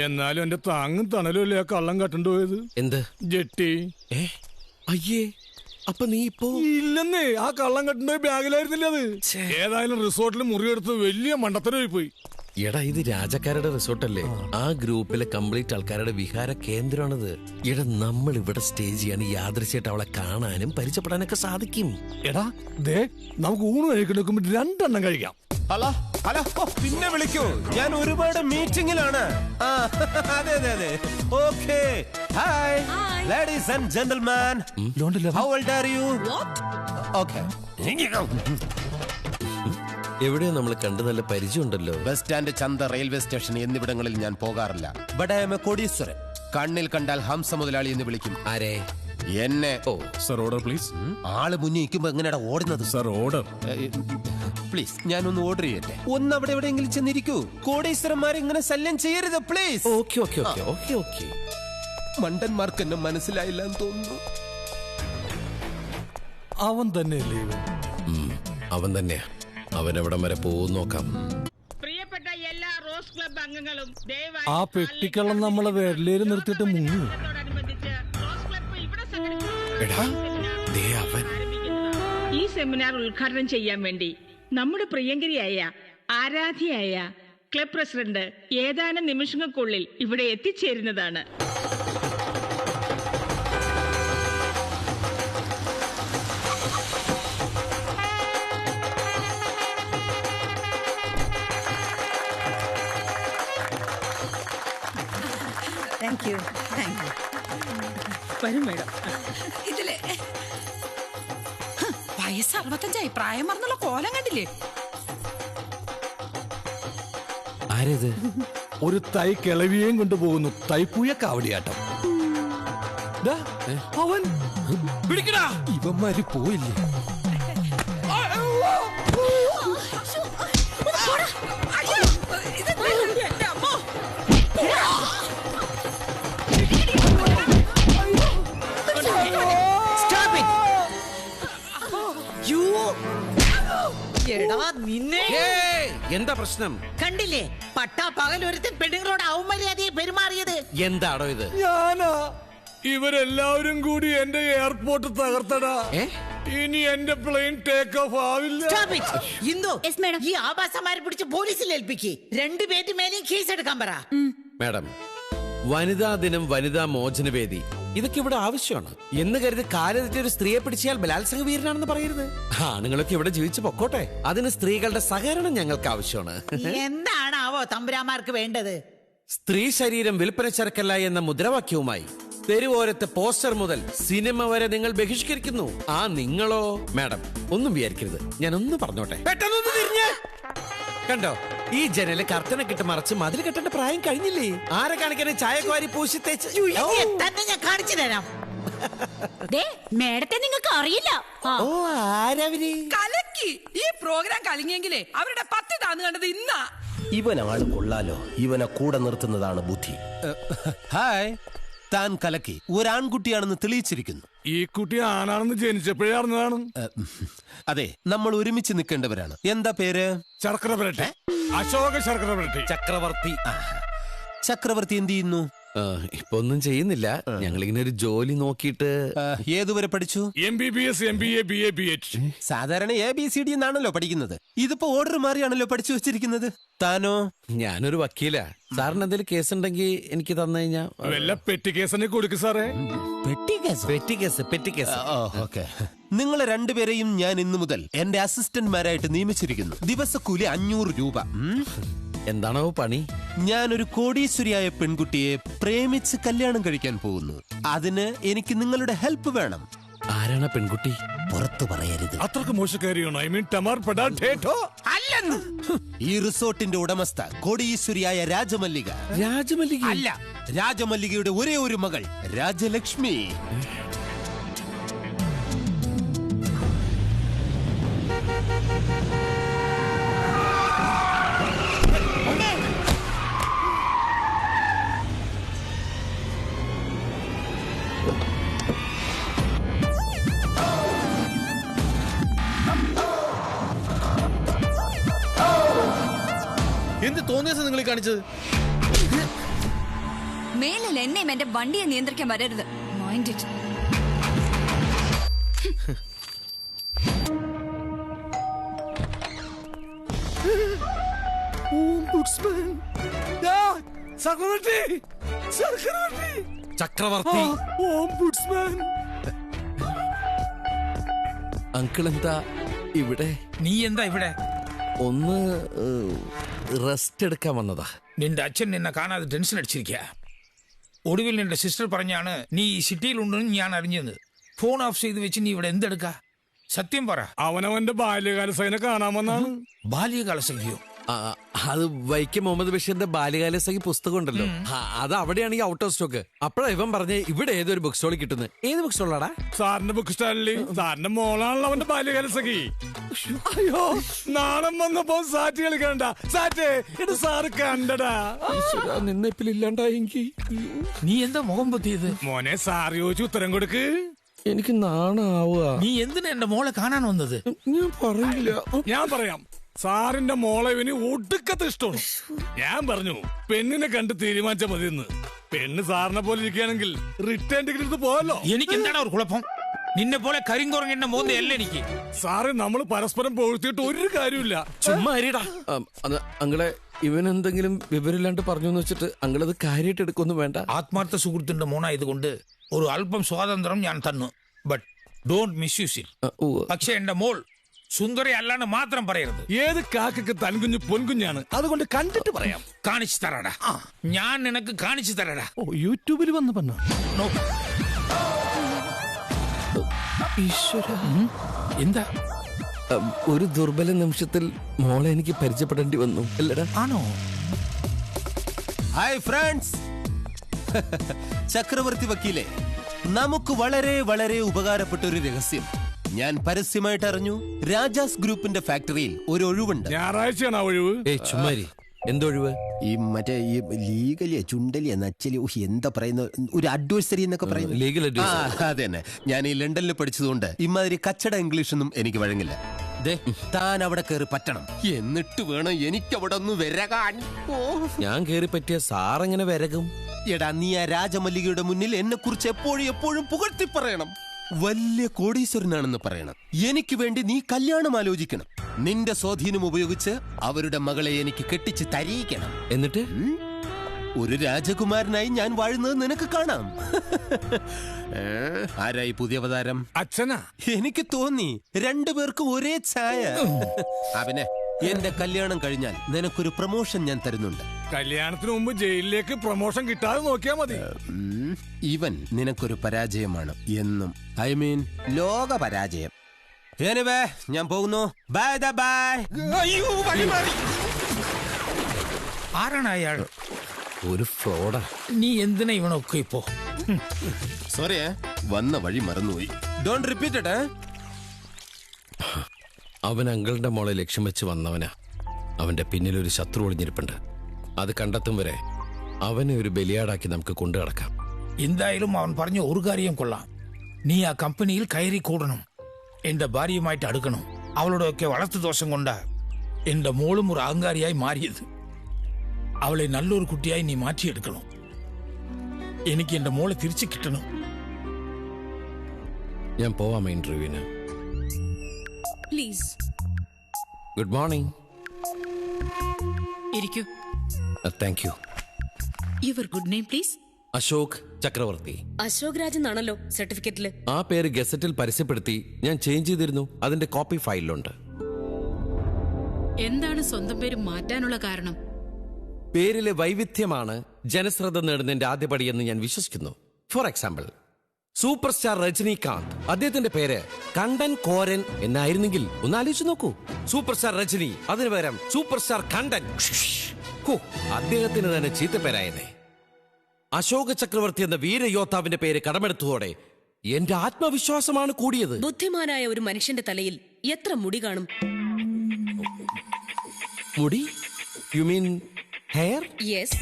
എന്നാലും എന്റെ താങ്ങും തണലുമല്ലേ ആ കള്ളം കട്ടണ്ടു പോയത്. എന്ത് ജെട്ടി? അയ്യേ, അപ്പൊ നീ ഇപ്പോ? ഇല്ലെന്നേ, ആ കള്ളം കട്ടണ്ട ബാഗിലായിരുന്നില്ല അത്. ഏതായാലും റിസോർട്ടിൽ മുറിയെടുത്ത് വലിയ മണ്ടത്തരമായി പോയി. എടാ, ഇത് രാജക്കാരുടെ റിസോർട്ടല്ലേ? ആ ഗ്രൂപ്പിലെ കംപ്ലീറ്റ് ആൾക്കാരുടെ വിഹാര കേന്ദ്രമാണിത്. എടാ, നമ്മൾ ഇവിടെ സ്റ്റേ ചെയ്യാൻ യാദൃശ്യമായിട്ട് അവളെ കാണാനും പരിചയപ്പെടാനൊക്കെ സാധിക്കും. എടാ ദേ, നമുക്ക് ഊണ് കഴിക്കണ 2 കഴിക്കാം. ഹലോ ഹലോ, പിന്നെ വിളിക്കൂ, ഞാൻ ഒരുപാട് മീറ്റിംഗിലാണ്. അതെ അതെ അതെ, okay. Hi ladies and gentleman, how old are you? Okay. എവിടെയോ നമ്മൾ കണ്ട് നല്ല പരിചയമുണ്ടല്ലോ. ബസ് സ്റ്റാൻഡ്, ചന്ത, റെയിൽവേ സ്റ്റേഷൻ എന്നിവിടങ്ങളിൽ ഞാൻ പോകാറില്ല. ബട്ട് ഐ ആം എ കോടീശ്വരൻ. കണ്ണിൽ കണ്ടാൽ ഹംസ മുതലാളി എന്ന് വിളിക്കും. ആരെ? എന്നെ. Oh sir, order please. ആള് മുന്നിൽ നിൽക്കുമ്പോ എങ്ങനെയാ ഓടുന്നത്? സർ ഓർഡർ പ്ലീസ്, ഞാനൊന്ന് ഓർഡർ ചെയ്യട്ടെ. ഒന്ന് അവിടെ എവിടെയെങ്കിലും ചെന്നിരിക്കൂ. കോടീശ്വരന്മാരെ ഇങ്ങനെ ശല്യം ചെയ്യരുത് please. Okay okay okay okay okay. മണ്ടന്മാർക്ക് എന്നെ മനസ്സിലായില്ല എന്ന് തോന്നുന്നു. അവൻ തന്നെയല്ലേ ഇവൻ? അവൻ തന്നെയാ. അവൻ എവിടം വരെ പോകും നോക്കാം. പ്രിയപ്പെട്ട എല്ലാ റോസ് ക്ലബ് അംഗങ്ങളും ദയവായി ആ പെട്ടിക്കള്ളം നമ്മളെ വിരലേര് നിർത്തിയിട്ട് മുങ്ങി. ഈ സെമിനാർ ഉദ്ഘാടനം ചെയ്യാൻ വേണ്ടി നമ്മുടെ പ്രിയങ്കരിയായ ആരാധ്യയായ ക്ലബ് പ്രസിഡന്റ് ഏതാനും നിമിഷങ്ങൾക്കുള്ളിൽ ഇവിടെ എത്തിച്ചേരുന്നതാണ്. വരും മേഡം. ഇതിലെ വയസ്സ് 65, പ്രായം മറന്നുള്ള കോലം കണ്ടില്ലേ? ആരേത്? ഒരു തൈ കിളവിയേയും കൊണ്ടുപോകുന്നു. തൈപ്പൂയ കാവടിയാട്ടം. അവൻ പിടിക്കടാ. ഇവന്മാര് പോയില്ലേ? എന്താ പ്രശ്നം? കണ്ടില്ലേ, പട്ടാ പകലൊരുത്തൻ പെണ്ണുങ്ങളോട് അവമര്യാദയെ പെരുമാറിയത്. എന്താണോ ഇത്? ഞാനാ. ഇവരെല്ലാവരും കൂടി എന്റെ എയർപോർട്ട് തകർത്തടാ. ഇനി എന്റെ പ്ലെയിൻ ടേക്ക് ഓഫ് ആവില്ല. ഈ ആവാസമാരെ പിടിച്ച് പോലീസിൽ ഏൽപ്പിക്ക്. 2 പേരുടെ മേലെയും കേസ് എടുക്കാൻ പറ. മാഡം, വനിതാ ദിനം, വനിതാ മോചനവേദി, ഇതൊക്കെ ഇവിടെ ആവശ്യമാണ് എന്ന് കരുതി കാലെത്തിയ ഒരു സ്ത്രീയെ പിടിച്ചാൽ ബലാത്സംഗ വീരനാണെന്ന് പറയരുത്. ആണുങ്ങളൊക്കെ ഇവിടെ ജീവിച്ചു പൊക്കോട്ടെ. അതിന് സ്ത്രീകളുടെ സഹകരണം ഞങ്ങൾക്ക് ആവശ്യമാണ്. എന്താണാവോ തമ്പുരാമാർക്ക് വേണ്ടത്? സ്ത്രീ ശരീരം വിൽപ്പന ചരക്കല്ല എന്ന മുദ്രാവാക്യവുമായി തെരുവോരത്തെ പോസ്റ്റർ മുതൽ സിനിമ വരെ നിങ്ങൾ ബഹിഷ്കരിക്കുന്നു. ആ നിങ്ങളോ? മാഡം, ഒന്നും വിചാരിക്കരുത്, ഞാൻ ഒന്ന് പറഞ്ഞോട്ടെ. പെട്ടെന്നൊന്ന് തിരിഞ്ഞ് കണ്ടോ, ഈ ജനല് കർട്ടനൊക്കെ മറച്ച് മതിൽ കെട്ടേണ്ട പ്രായം കഴിഞ്ഞില്ലേ? ആരെ കാണിക്കാനെ? ചായക്കുവാരി പൂശി തേച്ച് തന്നെ ഞാൻ കാണിച്ചു തരാം. മേഡത്തെ നിങ്ങൾക്ക് അറിയില്ല. ഓ, ആരവര്? കലക്കി. ഈ പ്രോഗ്രാം കലങ്ങിയെങ്കിലേ അവരുടെ 10 താന്ന് കണ്ടത് ഇന്നാ. ഇവനാള് കൊള്ളാലോ. ഇവനെ കൂടെ നിർത്തുന്നതാണ് ബുദ്ധി. ഹായ്, താൻ കലക്കി ഒരാൺകുട്ടിയാണെന്ന് തെളിയിച്ചിരിക്കുന്നു. ഈ കുട്ടി ആണാണെന്ന് ജനിച്ചപ്പോഴേ അറിഞ്ഞതാണ്. അതെ, നമ്മൾ ഒരുമിച്ച് നിൽക്കേണ്ടവരാണ്. എന്താ പേര്? ശർക്കര പുരട്ടി. അശോക ശർക്കര പുരട്ടി. ചക്രവർത്തി. ചക്രവർത്തി എന്ത് ചെയ്യുന്നു? ഇപ്പൊ ഒന്നും ചെയ്യുന്നില്ല. ഞങ്ങളിങ്ങനെ ഒരു ജോലി നോക്കിയിട്ട്. ഏതുവരെ പഠിച്ചു? MBBS, MBA, BA, BH. സാധാരണ ABCD എന്നാണല്ലോ പഠിക്കുന്നത്. ഇതിപ്പോ ഓർഡർ മാറിയാണല്ലോ പഠിച്ചു വെച്ചിരിക്കുന്നത്. താനോ? ഞാനൊരു വക്കീലാ. സാറിന് എന്തെങ്കിലും കേസ് ഉണ്ടെങ്കിൽ എനിക്ക് തന്നു കഴിഞ്ഞാ വല്ല പെട്ടി കേസിനെ കൊടുക്കും സാറേ. Petty case. നിങ്ങളെ 2 പേരെയും ഞാൻ ഇന്നു മുതൽ എന്റെ അസിസ്റ്റന്റ്മാരായിട്ട് നിയമിച്ചിരിക്കുന്നു. ദിവസക്കൂലി 500 രൂപ. എന്താണോ പണി? ഞാനൊരു കോടീശ്വരിയായ പെൺകുട്ടിയെ പ്രേമിച്ച് കല്യാണം കഴിക്കാൻ പോകുന്നു. അതിന് എനിക്ക് നിങ്ങളുടെ ഹെൽപ്പ് വേണം. ആരാണ് പെൺകുട്ടി? പുറത്തു പറയരുത്. അത്രക്ക് മോശക്കാരിയാണോ? ഐ മീൻ ടമാർ പെടാ ഠേഠോ അല്ലെന്ന്. ഈ റിസോർട്ടിന്റെ ഉടമസ്ഥ കോടീശ്വരിയായ രാജമല്ലിക. രാജമല്ലിക അല്ല, രാജമല്ലികയുടെ ഒരേ ഒരു മകൾ രാജലക്ഷ്മി. എന്ത് തോന്നിയ നിങ്ങൾ കാണിച്ചത്? മേലിൽ എന്നെയും എന്റെ വണ്ടിയെ നിയന്ത്രിക്കാൻ വരരുത്. Mind it. ചക്രവർത്തി അങ്കിൾ എന്താ ഇവിടെ? നീ എന്താ ഇവിടെ? ഒന്ന് റെസ്റ്റ് എടുക്കാൻ വന്നതാ. നിന്റെ അച്ഛൻ നിന്നെ കാണാതെ ടെൻഷൻ അടിച്ചിരിക്കുക. ഒടുവിൽ നിന്റെ സിസ്റ്റർ പറഞ്ഞാണ് നീ ഈ സിറ്റിയിലുണ്ടെന്ന് ഞാൻ അറിഞ്ഞത്. ഫോൺ ഓഫ് ചെയ്ത് വെച്ച് നീ ഇവിടെ എന്തെടുക്ക? സത്യം പറ. അവനവന്റെ ബാല്യകാല സഖിനെ കാണാമെന്നാണ്. ബാല്യകാല സഖിയോ? അത് വൈക്കം മുഹമ്മദ് ബഷീറിന്റെ ബാല്യകാല സഖി പുസ്തകം ഉണ്ടല്ലോ, അത് അവിടെയാണ് ഈ ഔട്ട് ഓഫ് സ്റ്റോക്ക്. അപ്പഴാ ഇവൻ പറഞ്ഞ് ഇവിടെ ഏതൊരു ബുക്ക് സ്റ്റോളിൽ കിട്ടുന്നത്. ഏത് ബുക്ക് സ്റ്റോളാടാ? സാറിന്റെ ബുക്ക് സ്റ്റാളില്. സാറിന്റെ മോളാണല്ലോ അവന്റെ ബാല്യകാല സഖി. അയ്യോ, നാണം വന്നപ്പോ സാറ്റ് കളിക്കണ്ട. സാറ്റേ ഇത് സാറ് കണ്ടടാ. നിന്നെപ്പില്ലാണ്ടായെങ്കിൽ നീ എന്താ മുഖം പൊത്തിയത്? മോനെ സാർ ചോദിച്ചു ഉത്തരം കൊടുക്ക്. എനിക്ക് നാണാവുക. നീ എന്തിനാ എന്റെ മോളെ കാണാൻ വന്നത്? ഞാൻ പറയില്ല. ഞാൻ പറയാം. സാറിന്റെ മോളെ ഇവന് ഒടുക്കത്തെ ഇഷ്ടമാണ്. ഞാൻ പറഞ്ഞു പെണ്ണിനെ കണ്ട് തീരുമാനിച്ച മതിയെന്ന്. പെണ്ണ് സാറിനെ പോലെ ഇരിക്കുകയാണെങ്കിൽ റിട്ടേൺ ടിക്കറ്റ് എടുത്ത് പോവല്ലോ. എനിക്ക് എന്താണ് ഒരു കുഴപ്പം? നിന്നെ പോലെ കരിങ്കുറങ്ങിന്റെ മോന്തയല്ല എനിക്ക്. സാറ് നമ്മൾ പരസ്പരം പൊഴുത്തിയിട്ട് ഒരു കാര്യമില്ല. ചുമ്മാ അരിടാ. അങ്ങളെ ഇവനെന്തെങ്കിലും വിവരമില്ലാണ്ട് പറഞ്ഞു എന്ന് വെച്ചിട്ട് അങ്ങളത് കാര്യമായിട്ട് എടുക്കൊന്നും വേണ്ട. ആത്മാർത്ഥ സുഹൃത്തിന്റെ മോണായതുകൊണ്ട് ഒരു അല്പം സ്വാതന്ത്ര്യം ഞാൻ തന്നു. But don't misuse it. പക്ഷെ എന്റെ മോൾ സുന്ദരി അല്ലാണ്ട് മാത്രം പറയരുത്. ഏത് കാക്കക്ക് തൻകുഞ്ഞ് പൊൻകുഞ്ഞാണ്, അതുകൊണ്ട് കണ്ടിട്ട് പറയാം. കാണിച്ചു തരാടാ. ഞാൻ നിനക്ക് കാണിച്ചു തരാടാ. യൂട്യൂബിൽ വന്ന് പറഞ്ഞ എന്താ? ഒരു ദുർബല നിമിഷത്തിൽ മോളെ എനിക്ക് പരിചയപ്പെടേണ്ടി വന്നു അല്ലടാ? ആണോ? Hi friends. ചക്രവർത്തി വക്കീലെ, നമുക്ക് വളരെ വളരെ ഉപകാരപ്പെട്ട ഒരു രഹസ്യം ഞാൻ പരസ്യമായിട്ട് അറിഞ്ഞു. രാജാസ് ഗ്രൂപ്പിന്റെ ഫാക്ടറിയിൽ ഒരു ഒഴിവുണ്ട്. ഞായറാഴ്ചയാണ് ആ ഒഴിവ്. ചുമ്മാരി. എന്തൊഴിവ്? ഈ മറ്റേ ഈ ലീഗലിയ ചുണ്ടലിയ നച്ചലി എന്താ പറയുന്ന ഒരു അഡ്വൈസറി എന്നൊക്കെ പറയുന്നത്. Legal advisory. അതെ തന്നെ. ഞാൻ ഈ ലണ്ടനിൽ പഠിച്ചതുകൊണ്ട് ഇമാതിരി കച്ചട ഇംഗ്ലീഷൊന്നും എനിക്ക് വഴങ്ങില്ല. താൻ അവിടെ കയറി പറ്റണം, എന്നിട്ട് വേണം എനിക്ക് അവിടെ ഒന്ന് വരകാൻ. ഞാൻ കയറി പറ്റിയ സാറെങ്ങനെ വരകും? എടാ, നീ ആ രാജമല്ലികയുടെ മുന്നിൽ എന്നെ കുറിച്ച് എപ്പോഴും പുകഴ്ത്തി പറയണം. വലിയ കോടീശ്വരനാണെന്ന് പറയണം. എനിക്ക് വേണ്ടി നീ കല്യാണം ആലോചിക്കണം. നിന്റെ സ്വാധീനം ഉപയോഗിച്ച് അവരുടെ മകളെ എനിക്ക് കെട്ടിച്ച് തരിയിക്കണം. എന്നിട്ട് ഒരു രാജകുമാരനായി ഞാൻ വാഴുന്നത് നിനക്ക് കാണാം. ആരായി പുതിയ അവതാരം? അച്ഛനാ. എനിക്ക് തോന്നി രണ്ടുപേർക്കും ഒരേ ഛായ. അവനെ എന്റെ കല്യാണം കഴിഞ്ഞാൽ നിനക്കൊരു പ്രൊമോഷൻ ഞാൻ തരുന്നുണ്ട്. കല്യാണത്തിന് മുമ്പ് ജയിലിലേക്ക് പ്രൊമോഷൻ കിട്ടാതെ നോക്കിയാ മതി. ഇവൻ നിനക്കൊരു പരാജയമാണ് എന്നും. ഐ മീൻ ലോക പരാജയം. എനിവേ, ഞാൻ പോകുന്നു. Bye bye. അയ്യോ, വഴി മാറി. ആരാണ് അയാൾ? ഒരു ഫ്രോഡാ. നീ എന്തിനാ ഇവനൊക്കെ ഇപ്പോ? സോറി, വന്ന വഴി മറന്നുപോയി. Don't repeat it. അവൻ അങ്കിളിന്റെ മോളെ ലക്ഷ്യം വെച്ച് വന്നവനാ. അവന്റെ പിന്നിലൊരു ശത്രു ഒളിഞ്ഞിരിപ്പുണ്ട്. അത് കണ്ടെത്തും വരെ അവനെ ഒരു ബലിയാടാക്കി നമുക്ക് കൊണ്ടു നടക്കാം. എന്തായാലും അവൻ പറഞ്ഞ ഒരു കാര്യം കൊള്ളാം. നീ ആ കമ്പനിയിൽ കയറി കൂടണം. എന്റെ ഭാര്യയുമായിട്ട് അടുക്കണം. അവളുടെ ഒക്കെ വളർത്തു ദോഷം കൊണ്ടാ എന്റെ മോളും ഒരു അഹങ്കാരിയായി മാറിയത്. അവളെ നല്ലൊരു കുട്ടിയായി നീ മാറ്റിയെടുക്കണം. എനിക്ക് എന്റെ മോളെ തിരിച്ചു കിട്ടണം. ഞാൻ പോവാം ഇന്റർവ്യൂവിന്. പ്ലീസ്. Good morning. ഇരിക്കൂ. Thank you. Your good name please. Ashok Chakravarthy. Ashok Raj എന്നാണല്ലോ സർട്ടിഫിക്കറ്റില്. ആ പേര് ഗസറ്റിൽ പരസ്യപ്പെടുത്തി ഞാൻ ചേഞ്ച് ചെയ്തിരുന്നു. അതിന്റെ കോപ്പി ഫയലിലുണ്ട്. എന്താണ് സ്വന്തം പേര് മാറ്റാനുള്ള കാരണം? പേരിലെ വൈവിധ്യമാണ് ജനശ്രദ്ധ നേടുന്നതിന്റെ ആദ്യപടിയെന്ന് ഞാൻ വിശ്വസിക്കുന്നു. For example, super star Rajinikanth, അദ്ദേഹത്തിന്റെ പേര് കണ്ടൻ കോരൻ എന്നായിരുന്നെങ്കിൽ ഒന്ന് ആലോചിച്ച് നോക്കൂ. സൂപ്പർ സ്റ്റാർ രജനി, അതിനു പകരം സൂപ്പർ സ്റ്റാർ കണ്ടൻ. അദ്ദേഹത്തിന് തന്നെ ചീത്തപ്പേരായനെ. അശോക ചക്രവർത്തി എന്ന വീരയോദ്ധാവിന്റെ പേര് കടമെടുത്തതോടെ എന്റെ ആത്മവിശ്വാസമാണ് കൂടിയത്. ബുദ്ധിമാനായ ഒരു മനുഷ്യന്റെ തലയിൽ എത്ര മുടി കാണും? മുടി? You mean hair? യെസ്.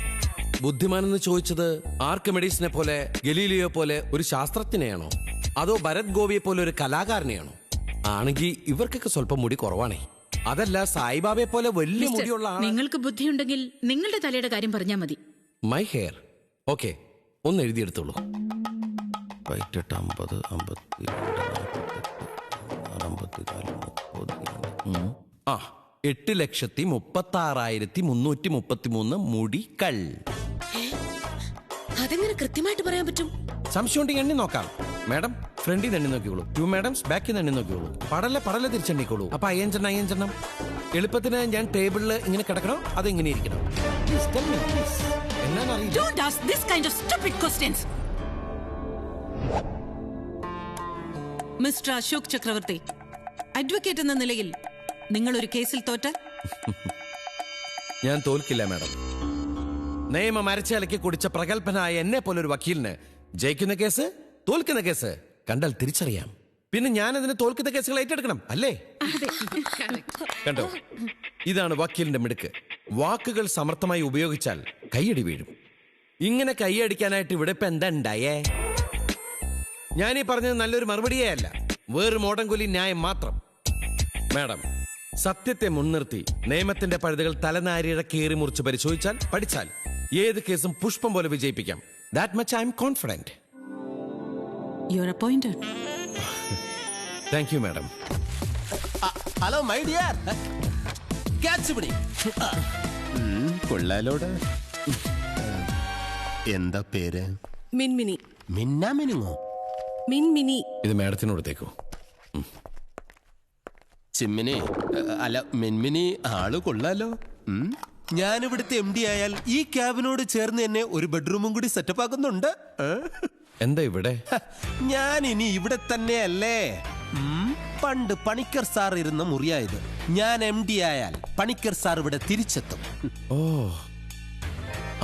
ബുദ്ധിമാനെന്ന് ചോദിച്ചത് ആർക്കിമിഡീസിനെ പോലെ, ഗലീലിയോ പോലെ ഒരു ശാസ്ത്രജ്ഞനെയാണോ, അതോ ഭരത് ഗോപിയെ പോലെ ഒരു കലാകാരനെയാണോ? ആണെങ്കിൽ ഇവർക്കൊക്കെ സ്വല്പം മുടി കുറവാണേ. അതല്ല സായിബാബയെ പോലെ വലിയ മുടിയുള്ള നിങ്ങൾക്ക് ബുദ്ധിയുണ്ടെങ്കിൽ നിങ്ങളുടെ തലയുടെ കാര്യം പറഞ്ഞാൽ മതി. My hair. ഓക്കെ, ഒന്ന് എഴുതിയെടുത്തോളൂ. 8, 50, 52, 8,36,333 മുടികൾ. അതെങ്ങനെ കൃത്യമായിട്ട് പറയാൻ പറ്റും? സംശയം ഉണ്ടെങ്കിൽ എണ്ണി നോക്കാം. മാഡം ഫ്രണ്ടിൽ നിന്ന് എണ്ണി നോക്കിക്കോളൂ. 2 മാഡംസ് ബാക്കിൽ നിന്ന് എണ്ണി നോക്കിക്കോളൂ. പടലെ തിരിച്ചെണ്ണിക്കോളൂ. അപ്പൊ 5 എളുപ്പത്തിന് ഞാൻ ടേബിളിൽ ഇങ്ങനെ കിടക്കണോ അതെങ്ങനെ ഇരിക്കണം? Don't ask this kind of stupid questions. Mister Ashok ചക്രവർത്തി, അഡ്വക്കേറ്റ് എന്ന നിലയിൽ നിങ്ങൾ ഒരു കേസിൽ തോറ്റാൽ? ഞാൻ തോൽക്കില്ല മാഡം. നിയമം അരച്ചലക്കി കുടിച്ച പ്രഗത്ഭനായ എന്നെ പോലൊരു വക്കീലിന് ജയിക്കുന്ന കേസ് തോൽക്കുന്ന കേസ് കണ്ടാൽ തിരിച്ചറിയാം. പിന്നെ ഞാൻ അതിന് തോൽക്കുന്ന കേസുകൾ ഏറ്റെടുക്കണം അല്ലേ? കണ്ടോ, ഇതാണ് വക്കീലിന്റെ മിടുക്ക്. വാക്കുകൾ സമർത്ഥമായി ഉപയോഗിച്ചാൽ കൈയടി വീഴും. ഇങ്ങനെ കൈയടിക്കാനായിട്ട് ഇവിടെ ഇപ്പൊ എന്താ ഉണ്ടായേ? ഞാനീ പറഞ്ഞത് നല്ലൊരു മറുപടിയേ അല്ല, വേറൊരു മോടൻകൊലി ന്യായം മാത്രം. മാഡം, സത്യത്തെ മുൻനിർത്തി നിയമത്തിന്റെ പഴുതുകൾ തലനാരിഴ കീറി മുറിച്ച് പരിശോധിച്ചാൽ പഠിച്ചാൽ ഏത് കേസും പുഷ്പം പോലെ വിജയിപ്പിക്കാം. That much I am confident. You are appointed. Thank you madam. Hello my dear, catch പിടി. കൊള്ളാലോട്. എന്താ പേര്? മിൻമിനി. മിന്നാമിനുങ്ങോ? മിൻമിനി. ഇത് മാഡത്തിനോടത്തേക്കോ? ചിമ്മിനി അല്ല മിൻമിനി, ആള് കൊള്ളാലോ. ഞാനിവിടുത്തെ MD ആയാൽ ഈ ക്യാബിനോട് ചേർന്ന് എന്നെ ഒരു ബെഡ്റൂമും കൂടി സെറ്റപ്പ് ആക്കുന്നുണ്ട്. എന്താ ഇവിടെ? ഞാൻ ഇനി ഇവിടെ തന്നെയല്ലേ. പണ്ട് പണിക്കർ സാർ ഇരുന്ന മുറിയായത്. ഞാൻ MD ആയാൽ പണിക്കർ സാർ ഇവിടെ തിരിച്ചെത്തും. ഓ,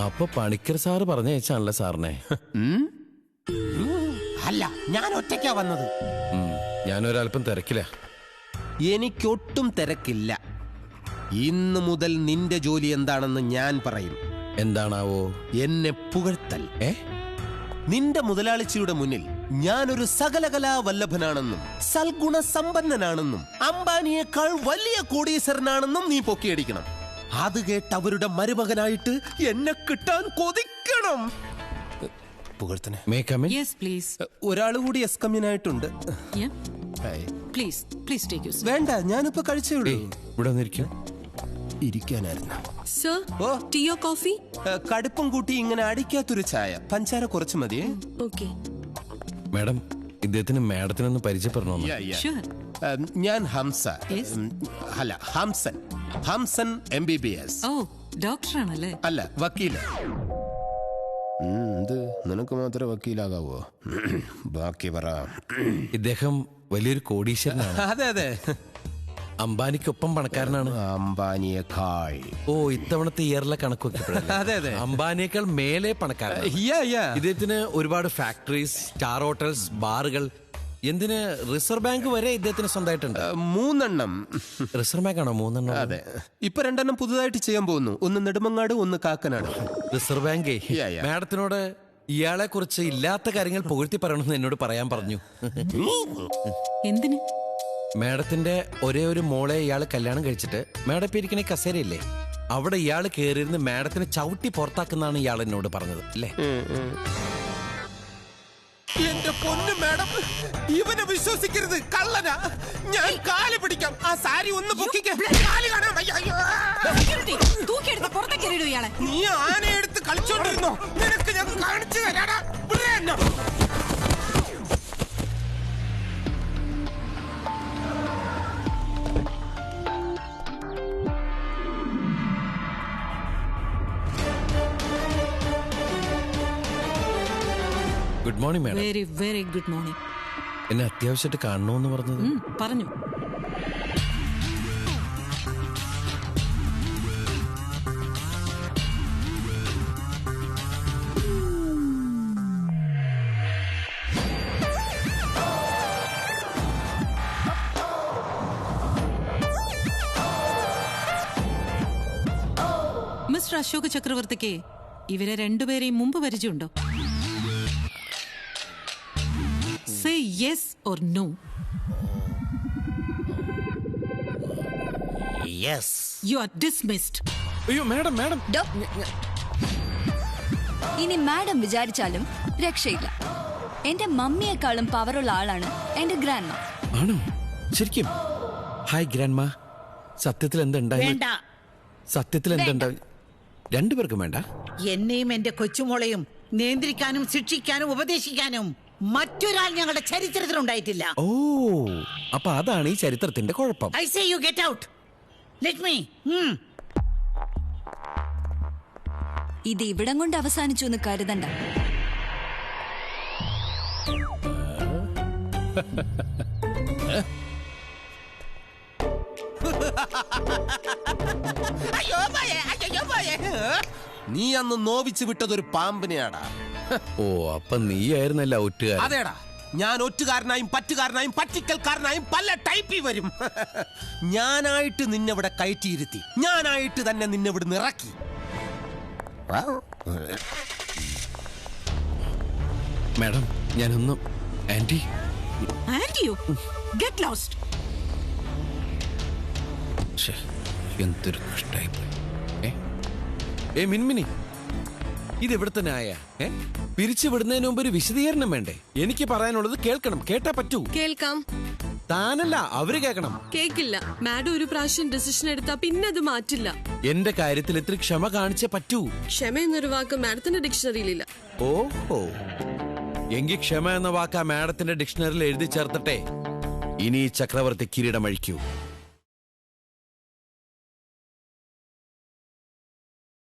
അപ്പൊ പണിക്കർ സാറ് പറഞ്ഞയച്ചാണല്ലേ സാറിനെ? അല്ല, ഞാൻ ഒറ്റയ്ക്കാ വന്നത്. ഞാനൊരല്പം തിരക്കില്ല. എനിക്കൊട്ടും തിരക്കില്ല. ഇന്ന് മുതൽ നിന്റെ ജോലി എന്താണെന്ന് ഞാൻ പറയും. എന്താണാവോ? എന്നെ പുകഴ്ത്തൽ. നിന്റെ മുതലാളിച്ചിയുടെ മുന്നിൽ ഞാനൊരു സകലകലാ വല്ലഭനാണെന്നും സൽഗുണ സമ്പന്നനാണെന്നും അംബാനിയേക്കാൾ വലിയ കോടീശ്വരനാണെന്നും നീ പൊക്കിയടിക്കണം. അത് കേട്ട് അവരുടെ മരുമകനായിട്ട് എന്നെ കിട്ടാൻ കൊതിക്കണം. പുകഴ്ത്തനെ. Yes, please. ഒരാൾ കൂടി എസ്കമ്യനായിട്ടുണ്ട്. Yeah. Please take your seat. വേണ്ട, ഞാനിപ്പോ കഴിച്ചേ ഉള്ളൂ. ഇവിടെ വന്നിരിക്കും. ഇരിക്കാനായിരുന്നു. Sir, tea or coffee? കടുപ്പം കൂട്ടി ഇങ്ങനെ അടിക്കാത്തൊരു ചായ. പഞ്ചാര കുറച്ച് മതിയേ. Okay. മാഡം, ഇദ്ദേഹത്തിന് മാഡത്തിനൊന്ന് പരിചയപ്പെടണമെന്ന്. Sure. ഞാൻ ഹംസ. Yes. അല്ല, ഹംസൻ MBBS. Oh, doctor ആണല്ലേ? അല്ല, വക്കീല്. നിനക്ക് മാത്രമേ വക്കീലാകാവോ? ബാക്കി പറ. ഇദ്ദേഹം വലിയൊരു കോടീശ്വരനാണ്. അതെ, അംബാനിക്കൊപ്പം പണക്കാരനാണ്. അംബാനിയേക്കാൾ. ഓ, ഇത്തവണത്തെ ഇയറിലെ കണക്ക് വെക്കപ്പെടുന്നത്. അതെ. അംബാനിയേക്കാൾ മേലെ പണക്കാരൻ. ഇദ്ദേഹത്തിന് ഒരുപാട് ഫാക്ടറീസ്, സ്റ്റാർ ഹോട്ടൽസ്, ബാറുകൾ, എന്തിന് റിസർവ് ബാങ്ക് വരെ ഇദ്ദേഹത്തിന് സ്വന്തമായിട്ടുണ്ട്. 3 റിസർവ് ബാങ്ക് ആണോ 3? അതെ. ഇപ്പൊ 2 പുതുതായിട്ട് ചെയ്യാൻ പോകുന്നു. ഒന്ന് നെടുമങ്ങാട്, ഒന്ന് കാക്കനാട്. റിസർവ് ബാങ്കേ മാഡത്തിനോട് ഇയാളെ കുറിച്ച് ഇല്ലാത്ത കാര്യങ്ങൾ പുകഴ്ത്തി പറയണമെന്ന് എന്നോട് പറയാൻ പറഞ്ഞു. എന്തിന്? മാഡത്തിന്റെ ഒരേ ഒരു മോളെ ഇയാള് കല്യാണം കഴിച്ചിട്ട് മാഡം ഇപ്പൊ ഇരിക്കണ കസേരയില്ലേ, അവിടെ ഇയാള് കയറിയിരുന്ന് മാഡത്തിനെ ചവിട്ടി പുറത്താക്കുന്നാണ് ഇയാൾ എന്നോട് പറഞ്ഞത് അല്ലേ? എന്റെ പൊന്നു മാഡം, ഇവനെ വിശ്വസിക്കരുത്, കള്ളനാ. ഞാൻ കാല് പിടിക്കാം. ആ സാരി ഒന്ന് പൊക്കിക്കാൻ. നീ ആനയെടുത്ത് കളിച്ചോണ്ടിരുന്നോ? നിനക്ക് ഞാൻ കാണിച്ചു തരാടാ. Good morning madam. Very very good morning. എന്നെ അത്യാവശ്യമായിട്ട് കാണണമെന്ന് പറഞ്ഞത്? പറഞ്ഞു. മിസ്റ്റർ അശോക് ചക്രവർത്തിക്ക് ഇവരെ രണ്ടുപേരെയും മുമ്പ് പരിചയമുണ്ടോ? Say yes or no. Yes. You are dismissed. അയ്യോ മാഡം. ഇനി മാഡം വിചാരിച്ചാലും രക്ഷയില്ല. എന്റെ മമ്മിയെക്കാളും പവറുള്ള ആളാണ് എന്റെ ഗ്രാൻഡ് മ. ആണോ? ശരിക്കും? ഹായ് ഗ്രാൻഡ് മാ. സത്യത്തിൽ എന്തുണ്ടായി? വേണ്ട. സത്യത്തിൽ എന്തുണ്ടായി? രണ്ടുപേർക്കും വേണ്ട? എന്നെയും എന്റെ കൊച്ചുമോളെയും നിയന്ത്രിക്കാനും ശിക്ഷിക്കാനും ഉപദേശിക്കാനും മറ്റൊരാൾ ഞങ്ങളുടെ ചരിത്രത്തിൽ ഉണ്ടായിട്ടില്ല. ഓ, അപ്പൊ അതാണ് ഈ ചരിത്രത്തിന്റെ കുഴപ്പം. I say you get out. Let me. ഇത് ഇവിടം കൊണ്ട് അവസാനിച്ചു എന്ന് കരുതണ്ട. നീ അന്ന് നോവിച്ച് വിട്ടതൊരു പാമ്പിനെയാടാ. ഓ, അപ്പൊ നീയായിരുന്നല്ല ഒറ്റുകാരൻ. അതേടാ, ഞാൻ ഒറ്റുകാരനായും പറ്റുകാരനായും പറ്റിക്കൽക്കാരനായും പല ടൈപ്പിൽ വരും. ഞാനായിട്ട് നിന്നെവിടെ കയറ്റിയിരുത്തി, ഞാനായിട്ട് തന്നെ നിന്നെവിടെ നിറക്കി. മാഡം, ഞാനൊന്നും ആന്റി ആന്റിയോ? Get lost. എന്തൊരു കഷ്ടായി. മിൻമിനി, ഇത് ഇവിടെ തന്നെ ആയ പിരിച്ചു വിടുന്നതിന് മുമ്പ് ഒരു വിശദീകരണം വേണ്ടേ? എനിക്ക് പറയാനുള്ളത് കേൾക്കണം. കേട്ടാ പറ്റൂ. കേൾക്കാം. താനല്ല, അവര് കേൾക്കണം. കേക്കില്ല. മാഡം ഒരു പ്രാവശ്യം ഡിസിഷൻ എടുത്താ പിന്നെ അത് മാറ്റില്ല. എന്റെ കാര്യത്തിൽ ഇത്തിരി ക്ഷമ കാണിച്ചേ പറ്റൂ. ക്ഷമ എന്നൊരു വാക്ക് മാഡത്തിന്റെ ഡിക്ഷണറിയിലില്ല. ഓഹോ, എങ്കിൽ ക്ഷമ എന്ന വാക്ക് ആ മാഡത്തിന്റെ ഡിക്ഷണറിയിൽ എഴുതി ചേർത്തട്ടെ. ഇനി ചക്രവർത്തി കിരീടം അഴിക്കൂ.